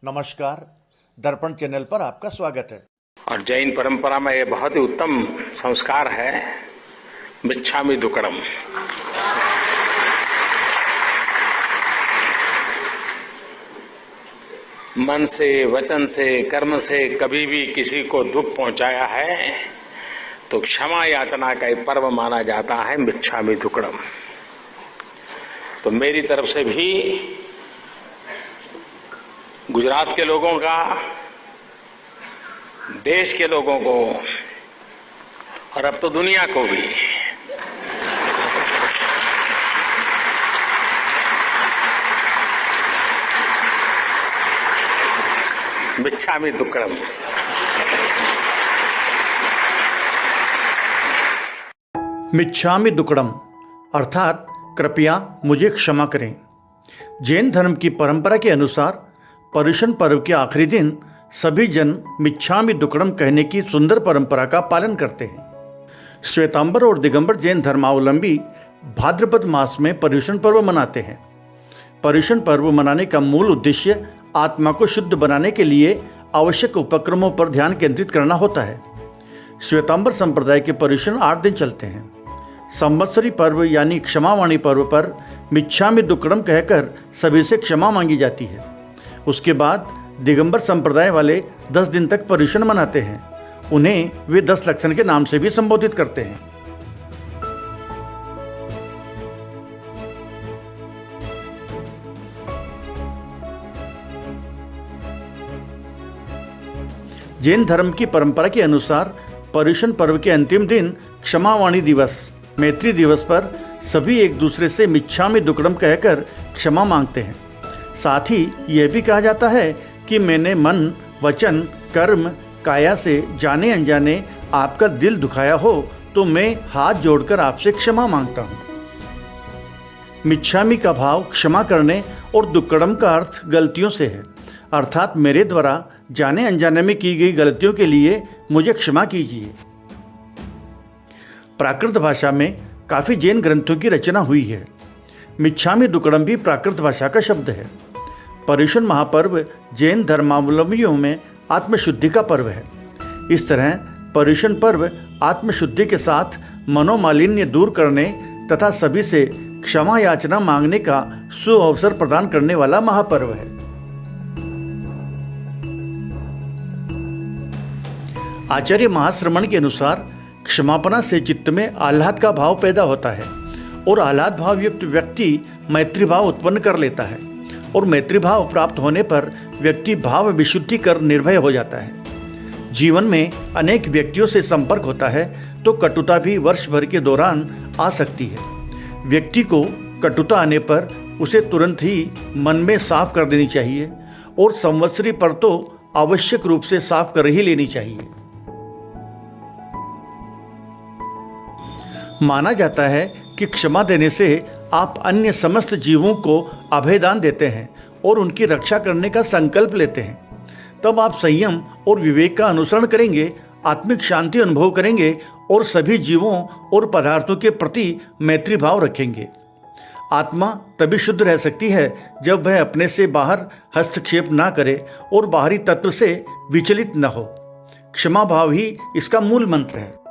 नमस्कार, दर्पण चैनल पर आपका स्वागत है। और जैन परंपरा में ये बहुत ही उत्तम संस्कार है, मिच्छामि दुक्कडम। मन से, वचन से, कर्म से कभी भी किसी को दुख पहुंचाया है तो क्षमा याचना का एक पर्व माना जाता है मिच्छामि दुक्कडम। तो मेरी तरफ से भी गुजरात के लोगों का, देश के लोगों को और अब तो दुनिया को भी मिच्छामि दुक्कडम। मिच्छामि दुक्कडम अर्थात कृपया मुझे क्षमा करें। जैन धर्म की परंपरा के अनुसार पर्युषण पर्व के आखिरी दिन सभी जन मिच्छामि दुक्कडम कहने की सुंदर परंपरा का पालन करते हैं। श्वेतांबर और दिगंबर जैन धर्मावलंबी भाद्रपद मास में पर्युषण पर्व मनाते हैं। पर्युषण पर्व मनाने का मूल उद्देश्य आत्मा को शुद्ध बनाने के लिए आवश्यक उपक्रमों पर ध्यान केंद्रित करना होता है। श्वेतांबर संप्रदाय के पर्युषण 8 दिन चलते हैं। संवत्सरी पर्व यानी क्षमावाणी पर्व पर मिच्छामि दुक्कडम कहकर सभी से क्षमा मांगी जाती है। उसके बाद दिगंबर संप्रदाय वाले 10 दिन तक पर्युषण मनाते हैं। उन्हें वे 10 लक्षण के नाम से भी संबोधित करते हैं। जैन धर्म की परंपरा के अनुसार पर्युषण पर्व के अंतिम दिन क्षमावाणी दिवस, मैत्री दिवस पर सभी एक दूसरे से मिच्छामि दुक्कडम कहकर क्षमा मांगते हैं। साथ ही यह भी कहा जाता है कि मैंने मन, वचन, कर्म, काया से जाने अनजाने आपका दिल दुखाया हो तो मैं हाथ जोड़कर आपसे क्षमा मांगता हूँ। मिच्छामि का भाव क्षमा करने और दुक्कडम का अर्थ गलतियों से है, अर्थात मेरे द्वारा जाने अनजाने में की गई गलतियों के लिए मुझे क्षमा कीजिए। प्राकृत भाषा में काफ़ी जैन ग्रंथों की रचना हुई है। मिच्छामि दुक्कडम भी प्राकृत भाषा का शब्द है। पर्युषण महापर्व जैन धर्मावलंबियों में आत्मशुद्धि का पर्व है। इस तरह पर्युषण पर्व आत्मशुद्धि के साथ मनोमालिन्य दूर करने तथा सभी से क्षमा याचना मांगने का सुअवसर प्रदान करने वाला महापर्व है। आचार्य महाश्रमण के अनुसार क्षमापना से चित्त में आह्लाद का भाव पैदा होता है और आह्लाद भाव युक्त व्यक्ति मैत्री भाव उत्पन्न कर लेता है और मैत्री भाव प्राप्त होने पर व्यक्ति भाव विशुद्धि कर निर्भय हो जाता है। जीवन में अनेक व्यक्तियों से संपर्क होता है तो कटुता भी वर्ष भर के दौरान आ सकती है। व्यक्ति को कटुता आने पर उसे तुरंत ही मन में साफ कर देनी चाहिए और संवत्सरी पर तो आवश्यक रूप से साफ कर ही लेनी चाहिए। माना जाता है कि क्षमा देने से आप अन्य समस्त जीवों को अभयदान देते हैं और उनकी रक्षा करने का संकल्प लेते हैं। तब आप संयम और विवेक का अनुसरण करेंगे, आत्मिक शांति अनुभव करेंगे और सभी जीवों और पदार्थों के प्रति मैत्री भाव रखेंगे। आत्मा तभी शुद्ध रह सकती है जब वह अपने से बाहर हस्तक्षेप ना करे और बाहरी तत्व से विचलित न हो। क्षमा भाव ही इसका मूल मंत्र है।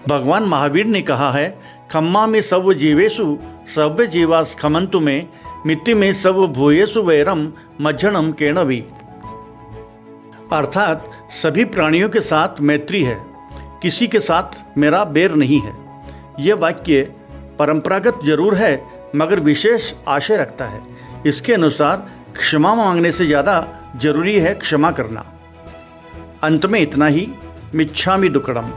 भगवान महावीर ने कहा है, खम्मा में सर्व जीवेषु सर्व जीवास खमंतु में मित्ति में सर्व भूयेषु वैरम मज्जनम केणवी। अर्थात सभी प्राणियों के साथ मैत्री है, किसी के साथ मेरा बैर नहीं है। यह वाक्य परंपरागत जरूर है मगर विशेष आशय रखता है। इसके अनुसार क्षमा मांगने से ज़्यादा जरूरी है क्षमा करना। अंत में इतना ही। मिच्छामि दुक्कडम।